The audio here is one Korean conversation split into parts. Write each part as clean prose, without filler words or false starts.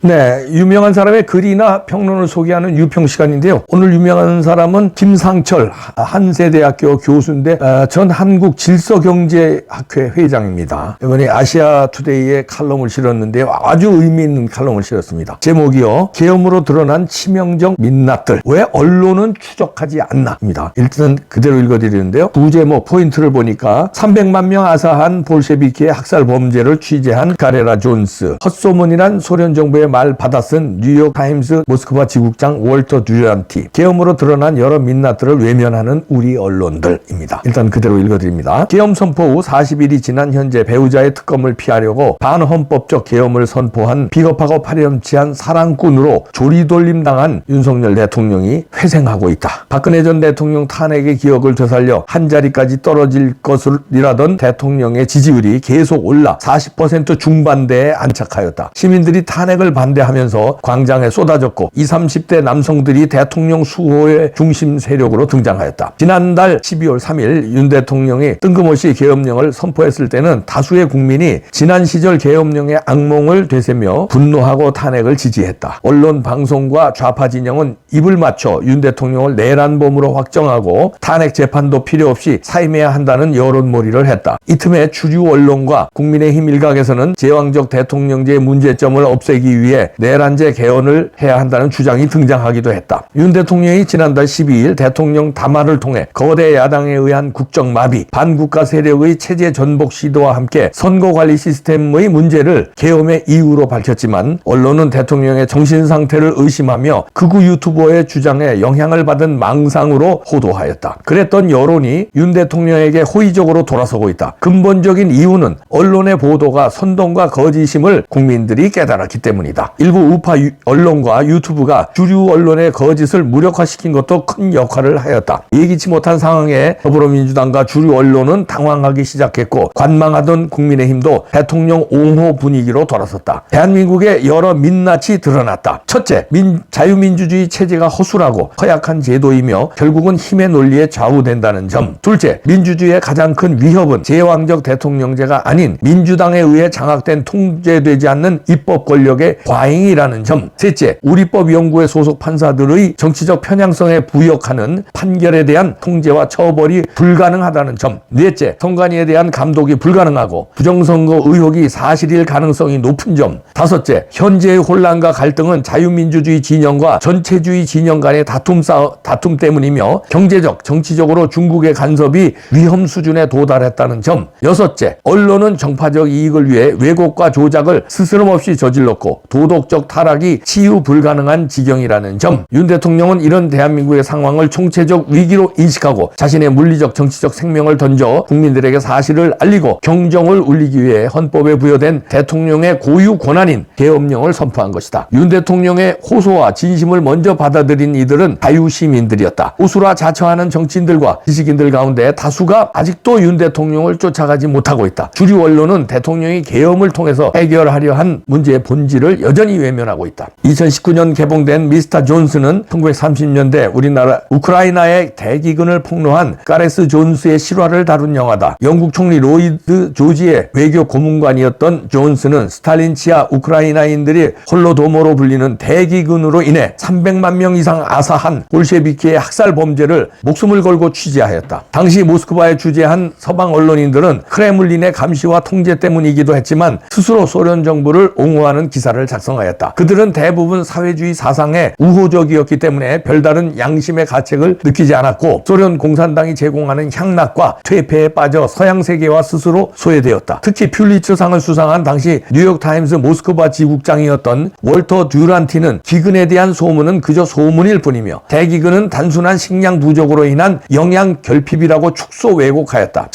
네, 유명한 사람의 글이나 평론을 소개하는 유평 시간인데요. 오늘 유명한 사람은 김상철 한세대학교 교수인데 전 한국질서경제학회 회장입니다. 이번에 아시아투데이에 칼럼을 실었는데요. 아주 의미 있는 칼럼을 실었습니다. 제목이요. 계엄으로 드러난 치명적 민낯들 왜 언론은 추적하지 않나입니다. 일단 그대로 읽어드리는데요. 부제목 포인트를 보니까 300만 명 아사한 볼셰비키의 학살 범죄를 취재한 가레라 존스, 헛소문이란 소련 정부의 말 받아쓴 뉴욕타임스 모스크바 지국장 월터 듀란티, 계엄으로 드러난 여러 민낯들을 외면하는 우리 언론들입니다. 일단 그대로 읽어드립니다. 계엄 선포 후 40일이 지난 현재 배우자의 특검을 피하려고 반헌법적 계엄을 선포한 비겁하고 파렴치한 사랑꾼으로 조리돌림 당한 윤석열 대통령이 회생하고 있다. 박근혜 전 대통령 탄핵의 기억을 되살려 한 자리까지 떨어질 것이라던 대통령의 지지율이 계속 올라 40% 중반대에 안착하였다. 시민들이 탄핵을 반대하면서 광장에 쏟아졌고 20, 30대 남성들이 대통령 수호의 중심 세력으로 등장하였다. 지난달 12월 3일 윤 대통령이 뜬금없이 계엄령을 선포했을 때는 다수의 국민이 지난 시절 계엄령의 악몽을 되새며 분노하고 탄핵을 지지했다. 언론, 방송과 좌파 진영은 입을 맞춰 윤 대통령을 내란범으로 확정하고 탄핵 재판도 필요 없이 사임해야 한다는 여론몰이를 했다. 이 틈에 주류 언론과 국민의힘 일각에서는 제왕적 대통령제의 문제점을 없애기 위해 내란제 개헌을 해야 한다는 주장이 등장하기도 했다. 윤 대통령이 지난달 12일 대통령 담화를 통해 거대 야당에 의한 국정마비, 반국가 세력의 체제 전복 시도와 함께 선거관리 시스템의 문제를 계엄의 이유로 밝혔지만 언론은 대통령의 정신상태를 의심하며 극우 유튜버의 주장에 영향을 받은 망상으로 보도하였다. 그랬던 여론이 윤 대통령에게 호의적으로 돌아서고 있다. 근본적인 이유는 언론의 보도가 선동과 거짓임을 국민들이 깨달았기 때문이다. 일부 우파 언론과 유튜브가 주류 언론의 거짓을 무력화시킨 것도 큰 역할을 하였다. 예기치 못한 상황에 더불어민주당과 주류 언론은 당황하기 시작했고 관망하던 국민의힘도 대통령 옹호 분위기로 돌아섰다. 대한민국의 여러 민낯이 드러났다. 첫째, 자유민주주의 체제가 허술하고 허약한 제도이며 결국은 힘의 논리에 좌우된다는 점. 둘째, 민주주의의 가장 큰 위협은 제왕적 대통령제가 아닌 민주당에 의해 장악된 통제되지 않는 입법 권력의 과잉이라는 점. 셋째, 우리법연구회 소속 판사들의 정치적 편향성에 부역하는 판결에 대한 통제와 처벌이 불가능하다는 점. 넷째, 선관위에 대한 감독이 불가능하고 부정선거 의혹이 사실일 가능성이 높은 점. 다섯째, 현재의 혼란과 갈등은 자유민주주의 진영과 전체주의 진영 간의 다툼 때문이며 경제적, 정치적으로 중국의 간섭이 위험 수준에 도달했다는 점. 여섯째, 언론은 정파적 이익을 위해 왜곡과 조작을 스스럼없이 저질렀고 도덕적 타락이 치유 불가능한 지경이라는 점. 윤 대통령은 이런 대한민국의 상황을 총체적 위기로 인식하고 자신의 물리적 정치적 생명을 던져 국민들에게 사실을 알리고 경정을 울리기 위해 헌법에 부여된 대통령의 고유 권한인 계엄령을 선포한 것이다. 윤 대통령의 호소와 진심을 먼저 받아들인 이들은 자유시민들이었다. 우수라 자처하는 정치인들과 지식인들 가운데 다수가 아직도 윤 대통령을 쫓아가지 못하고 있다. 주류 언론은 대통령이 계엄을 통해서 해결하려 한 문제의 본질을 여전히 외면하고 있다. 2019년 개봉된 미스터 존스는 1930년대 우리나라 우크라이나의 대기근을 폭로한 가레스 존스의 실화를 다룬 영화다. 영국 총리 로이드 조지의 외교 고문관이었던 존스는 스탈린 치하 우크라이나인들이 홀로도모로 불리는 대기근으로 인해 300만 명 이상 아사한 볼셰비키의 학살 범죄를 목숨을 걸고 취재하였다. 당시 모스크바에 주재한 서방 언론인들은 크레물린의 감시와 통제 때문이기도 했지만 스스로 소련 정부를 옹호하는 기사를 작성하였다. 그들은 대부분 사회주의 사상에 우호적이었기 때문에 별다른 양심의 가책을 느끼지 않았고 소련 공산당이 제공하는 향락과 퇴폐에 빠져 서양 세계와 스스로 소외되었다. 특히 퓰리처상을 수상한 당시 뉴욕타임스 모스크바 지국장이었던 월터 듀란티는 기근에 대한 소문은 그저 소문일 뿐이며 대기근은 단순한 식량 부족으로 인한 영양 결핍이라고 축소 왜곡하였다.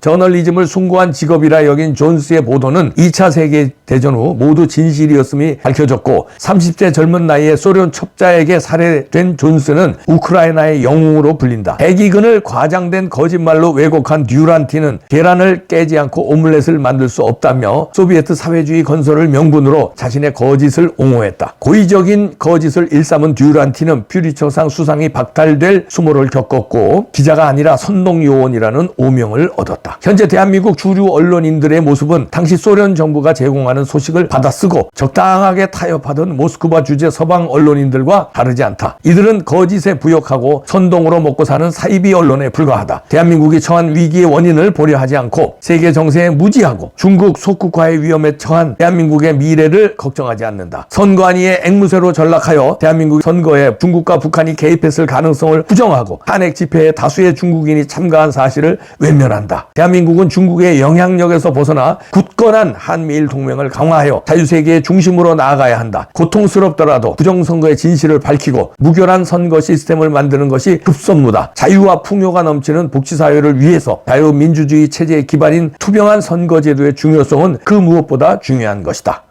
저널리즘을 숭고한 직업이라 여긴 존스의 보도는 2차 세계대전 후 모두 진실이었음이 밝혀졌고 30대 젊은 나이에 소련 첩자에게 살해된 존스는 우크라이나의 영웅으로 불린다. 대기근을 과장된 거짓말로 왜곡한 듀란티는 계란을 깨지 않고 오믈렛을 만들 수 없다며 소비에트 사회주의 건설을 명분으로 자신의 거짓을 옹호했다. 고의적인 거짓을 일삼은 듀란티는 퓰리처상 수상이 박탈될 수모를 겪었고 기자가 아니라 선동요원이라는 오명을 얻었다. 현재 대한민국 주류 언론인들의 모습은 당시 소련 정부가 제공하는 소식을 받아쓰고 적당한 강하게 타협하던 모스크바 주재 서방 언론인들과 다르지 않다. 이들은 거짓에 부역하고 선동으로 먹고 사는 사이비 언론에 불과하다. 대한민국이 처한 위기의 원인을 보려 하지 않고 세계 정세에 무지하고 중국 속국화의 위험에 처한 대한민국의 미래를 걱정하지 않는다. 선관위의 앵무새로 전락하여 대한민국 선거에 중국과 북한이 개입했을 가능성을 부정하고 탄핵 집회에 다수의 중국인이 참가한 사실을 외면한다. 대한민국은 중국의 영향력에서 벗어나 굳건한 한미일 동맹을 강화하여 자유세계의 중심으로 나아가야 한다. 고통스럽더라도 부정선거의 진실을 밝히고 무결한 선거 시스템을 만드는 것이 급선무다. 자유와 풍요가 넘치는 복지사회를 위해서 자유민주주의 체제의 기반인 투명한 선거제도의 중요성은 그 무엇보다 중요한 것이다.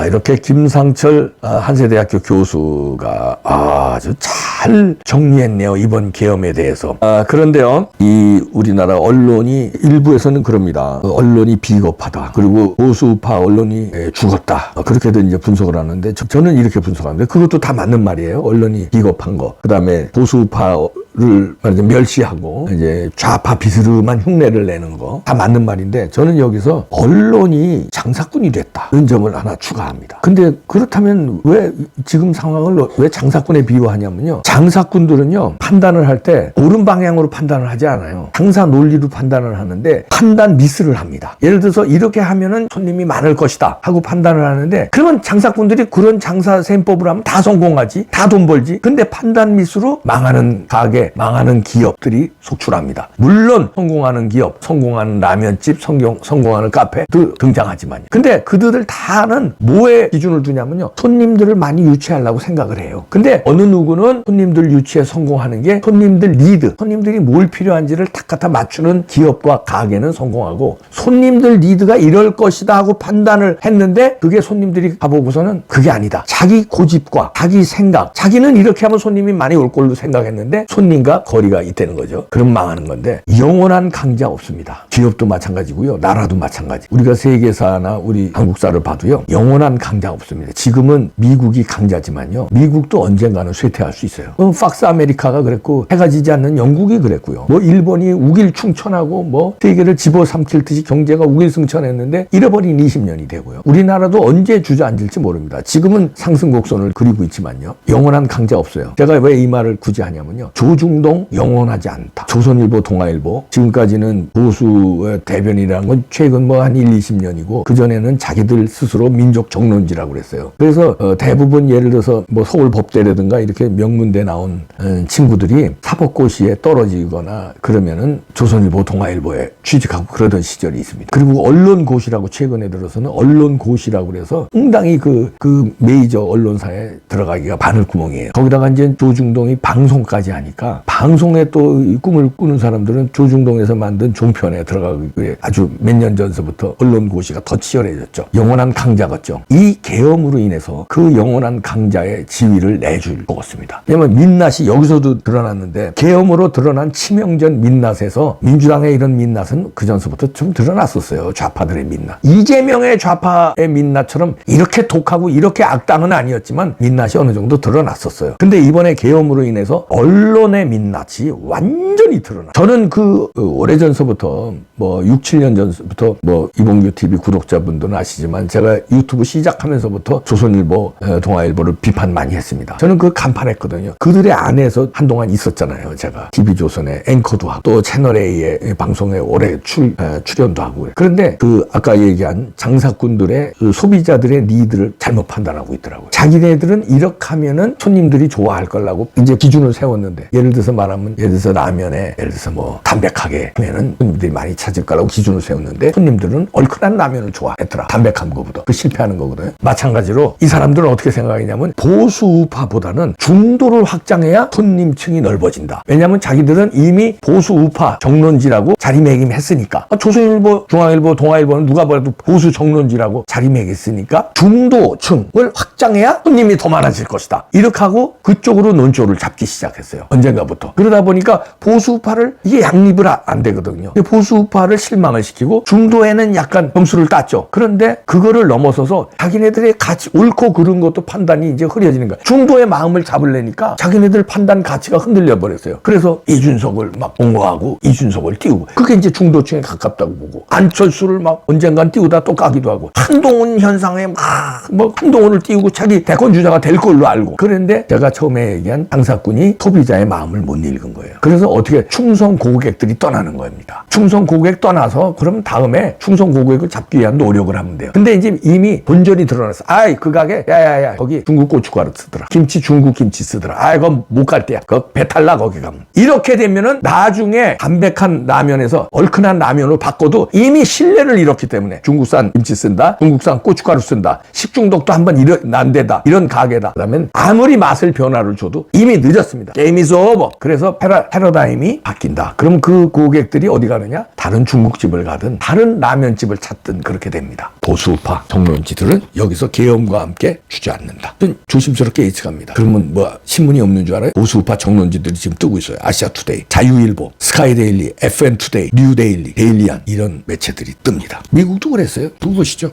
이렇게 김상철 한세대학교 교수가 아주 잘 정리했네요. 이번 계엄에 대해서. 그런데요, 이 우리나라 언론이 일부에서는 그럽니다. 언론이 비겁하다. 그리고 보수파 언론이 죽었다. 그렇게도 이제 분석을 하는데 저는 이렇게 분석합니다. 그것도 다 맞는 말이에요. 언론이 비겁한 거. 그다음에 보수파를 멸시하고 이제 좌파 비스름한 흉내를 내는 거 다 맞는 말인데 저는 여기서 언론이 장사꾼이 됐다는 점을 하나 추가합니다. 근데 그렇다면 왜 지금 상황을 왜 장사꾼에 비유하냐면요. 장사꾼들은요 판단을 할 때 옳은 방향으로 판단을 하지 않아요. 장사 논리로 판단을 하는데 판단 미스를 합니다. 예를 들어서 이렇게 하면은 손님이 많을 것이다 하고 판단을 하는데 그러면 장사꾼들이 그런 장사 셈법을 하면 다 성공하지, 다 돈 벌지. 근데 판단 미스로 망하는 가게, 망하는 기업들이 속출합니다. 물론 성공하는 기업, 성공하는 라면집, 성공하는 카페도 등장하지만요. 근데 그들을 다는 뭐에 기준을 두냐면요. 손님들을 많이 유치하려고 생각을 해요. 근데 어느 누구는 손님들 유치에 성공하는 게 손님들 니드, 손님들이 뭘 필요한지를 딱 갖다 맞추는 기업과 가게는 성공하고 손님들 니드가 이럴 것이다 하고 판단을 했는데 그게 손님들이 가보고서는 그게 아니다. 자기 고집과 자기 생각, 자기는 이렇게 하면 손님이 많이 올 걸로 생각했는데 손님과 거리가 있다는 거죠. 그럼 망하는 건데 영원한 강자 없습니다. 기업도 마찬가지고요. 나라도 마찬가지. 우리가 세계사나 우리 한국사를 봐도요. 영원한 강자 없습니다. 지금은 미국이 강자지만요. 미국도 언젠가는 쇠퇴할 수 있어요. 팍스 아메리카가 그랬고 해가 지지 않는 영국이 그랬고요. 뭐 일본이 우길충천하고 뭐 세계를 집어삼킬 듯이 경제가 우길승천했는데 잃어버린 20년이 되고요. 우리나라도 언제 주저앉을지 모릅니다. 지금은 상승 곡선을 그리고 있지만요. 영원한 강자 없어요. 제가 왜 이 말을 굳이 하냐면요. 조중동 영원하지 않다. 조선일보, 동아일보 지금까지는 보수의 대변이라는 건 최근 뭐 한 20년이고 그전에는 자기들 스스로 민족 정론지라고 그랬어요. 그래서 대부분 예를 들어서 뭐 서울 법대라든가 이렇게 명문대 나온 친구들이 사법고시에 떨어지거나 그러면은 조선일보, 동아일보에 취직하고 그러던 시절이 있습니다. 그리고 언론고시라고 최근에 들어서는 언론고시라고 그래서 응당히 그 메이저 언론사에 들어가기가 바늘구멍이에요. 거기다가 이제 조중동이 방송까지 하니까 방송에 또 꿈을 꾸는 사람들은 조중동에서 만든 종편에 들어가기 아주 몇 년 전서부터 언론고시가 더 치열해졌죠. 영원한 강자겠죠. 이 계엄으로 인해서 그 영원한 강자의 지위를 내줄 것 같습니다. 왜냐면 민낯이 여기서도 드러났는데 계엄으로 드러난 치명전 민낯에서 민주당의 이런 민낯은 그전서부터 좀 드러났었어요. 좌파들의 민낯. 이재명의 좌파의 민낯처럼 이렇게 독하고 이렇게 악당은 아니었지만 민낯이 어느 정도 드러났었어요. 근데 이번에 계엄으로 인해서 언론의 민낯이 완전히 드러나. 저는 오래전서부터 뭐 6, 7년 전부터 뭐 이봉규 TV 구독자분들은 아시지만 제가 유튜브 시작하면서부터 조선일보, 동아일보를 비판 많이 했습니다. 저는 그 간판했거든요. 그들의 안에서 한동안 있었잖아요. 제가 TV조선의 앵커도 하고 또 채널A의 방송에 오래 출연도 하고 그래요. 그런데 아까 얘기한 장사꾼들의 소비자들의 니드를 잘못 판단하고 있더라고요. 자기네들은 이렇게 하면은 손님들이 좋아할 거라고 이제 기준을 세웠는데 예를 들어서 말하면 예를 들어서 라면에 예를 들어서 뭐 담백하게 하면은 손님들이 많이 찾을 거라고 기준을 세웠는데 손님들은 얼큰한 라면을 좋아했더라. 담백한 거보다. 그 실패하는 거거든요. 마찬가지로 이 사람들은 어떻게 생각하냐면 보수우파보다는 중도를 확장해야 손님층이 넓어진다. 왜냐하면 자기들은 이미 보수우파 정론지라고 자리매김했으니까. 조선일보, 중앙일보, 동아일보는 누가 봐도 보수 정론지라고 자리매김했으니까 중도층을 확장해야 손님이 더 많아질 것이다. 이렇게 하고 그쪽으로 논조를 잡기 시작했어요. 언젠가부터. 그러다 보니까 보수우파를 이게 양립을 안 되거든요. 보수우파 보수파를 실망을 시키고 중도에는 약간 점수를 땄죠. 그런데 그거를 넘어서서 자기네들의 가치, 옳고 그른 것도 판단이 이제 흐려지는 거야. 중도의 마음을 잡으려니까 자기네들 판단 가치가 흔들려 버렸어요. 그래서 이준석을 막 옹호하고 이준석을 띄우고, 그게 이제 중도층에 가깝다고 보고, 안철수를 막 언젠간 띄우다 또 까기도 하고, 한동훈 현상에 막 뭐 한동훈을 띄우고 자기 대권 주자가 될 걸로 알고. 그런데 제가 처음에 얘기한 장사꾼이 소비자의 마음을 못 읽은 거예요. 그래서 어떻게 충성 고객들이 떠나는 겁니다. 충성 고객 떠나서 그럼 다음에 충성 고객을 잡기 위한 노력을 하면 돼요. 근데 이제 이미 본전이 드러났어. 아이 그 가게 야야야 거기 중국 고춧가루 쓰더라. 김치 중국 김치 쓰더라. 아이 그건 못 갈 때야. 그 배탈 나 거기 가면. 이렇게 되면은 나중에 담백한 라면에서 얼큰한 라면으로 바꿔도 이미 신뢰를 잃었기 때문에 중국산 김치 쓴다. 중국산 고춧가루 쓴다. 식중독도 한번 난데다. 이런 가게다. 그러면 아무리 맛을 변화를 줘도 이미 늦었습니다. 게임 is over. 그래서 패러다임이 바뀐다. 그럼 그 고객들이 어디 가느냐? 다른 중국집을 가든 다른 라면집을 찾든 그렇게 됩니다. 보수파 정론지들은 여기서 계엄과 함께 주저앉는다. 조심스럽게 예측합니다. 그러면 뭐 신문이 없는 줄 알아요? 보수파 정론지들이 지금 뜨고 있어요. 아시아투데이, 자유일보, 스카이데일리, FN투데이, 뉴데일리, 데일리안 이런 매체들이 뜹니다. 미국도 그랬어요. 보고 보시죠.